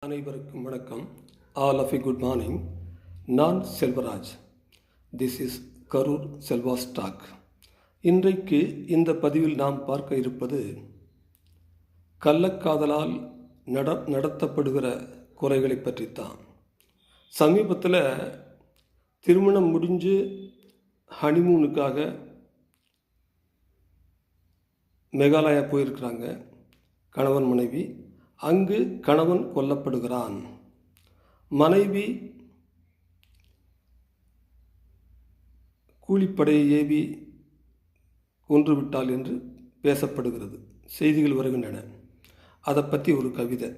அனைவருக்கும் வணக்கம். All of good morning. நான் Selvaraj. This is Karur Selva stock. இன்றைக்கு இந்த பதிவில் நாம் பார்க்க இருப்பது கள்ளக்காதலால் நடத்தப்படுகிற கொலைகளை பற்றித்தான். சமீபத்தில் திருமணம் முடிஞ்சு ஹனிமூனுக்காக மேகாலயா போயிருக்கிறாங்க கணவன் மனைவி. அங்கு கணவன் கொல்லப்படுகிறான். மனைவி கூலிப்படையை ஏவி கொன்றுவிட்டாள் என்று பேசப்படுகிறது, செய்திகள் வருகின்றன. அதை பற்றி ஒரு கவிதை.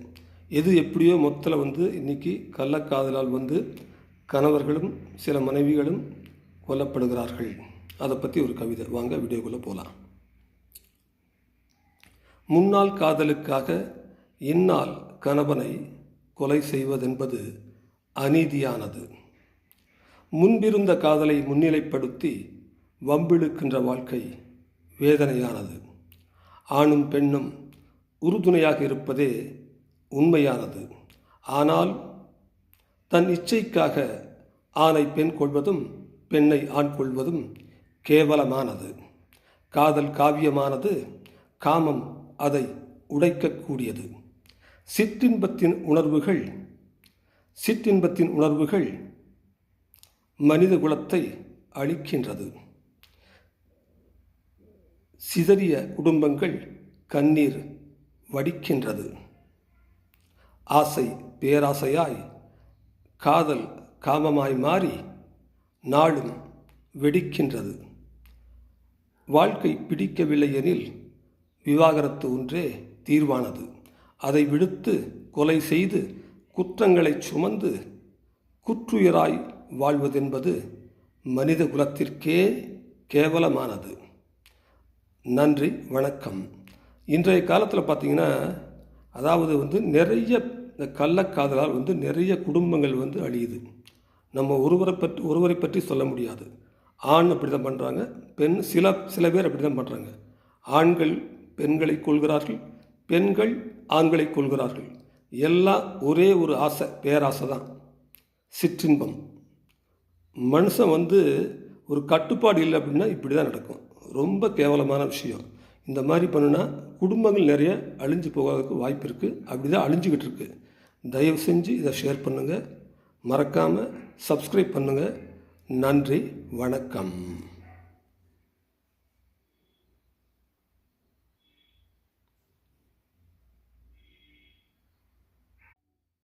எது எப்படியோ மொத்தத்தில் இன்றைக்கி கள்ளக்காதலால் கணவர்களும் சில மனைவிகளும் கொல்லப்படுகிறார்கள். அதை பற்றி ஒரு கவிதை. வாங்க வீடியோக்குள்ளே போகலாம். முன்னாள் காதலுக்காக இந்நாள் கணவனை கொலை செய்வதென்பது அநீதியானது. முன்பிருந்த காதலை முன்னிலைப்படுத்தி வம்பிழுக்கின்ற வாழ்க்கை வேதனையானது. ஆணும் பெண்ணும் உறுதுணையாக இருப்பதே உண்மையானது. ஆனால் தன் இச்சைக்காக ஆணை பெண் கொள்வதும் பெண்ணை ஆண் கொள்வதும் கேவலமானது. காதல் காவியமானது. காமம் அதை உடைக்கக்கூடியது. சிற்றின்பத்தின் உணர்வுகள் மனித குலத்தை அழிக்கின்றது. சிதறிய குடும்பங்கள் கண்ணீர் வடிக்கின்றது. ஆசை பேராசையாய், காதல் காமமாய் மாறி நாளும் வெடிக்கின்றது. வாழ்க்கை பிடிக்கவில்லை எனில் விவாகரத்து ஒன்றே தீர்வானது. அதை விடுத்து கொலை செய்து குற்றங்களை சுமந்து குற்றுயிராய் வாழ்வதென்பது மனித குலத்திற்கே கேவலமானது. நன்றி, வணக்கம். இன்றைய காலத்தில் பார்த்திங்கன்னா, அதாவது நிறைய இந்த கள்ளக்காதலால் நிறைய குடும்பங்கள் அழியுது. நம்ம ஒருவரை பற்றி சொல்ல முடியாது. ஆண் அப்படி தான் பண்ணுறாங்க, பெண் சில பேர் அப்படி தான் பண்ணுறாங்க. ஆண்கள் பெண்களை கொள்கிறார்கள், பெண்கள் ஆண்களை கொள்கிறார்கள். எல்லாம் ஒரே ஒரு ஆசை, பேராசை தான், சிற்றின்பம். மனுஷன் ஒரு கட்டுப்பாடு இல்லை அப்படின்னா இப்படி தான் நடக்கும். ரொம்ப கேவலமான விஷயம். இந்த மாதிரி பண்ணுனா குடும்பங்கள் நிறைய அழிஞ்சு போகிறதுக்கு வாய்ப்பு இருக்குது. அப்படி தான் அழிஞ்சிக்கிட்டு இருக்கு. தயவு செஞ்சு இதை ஷேர் பண்ணுங்கள். மறக்காமல் சப்ஸ்கிரைப் பண்ணுங்கள். நன்றி, வணக்கம்.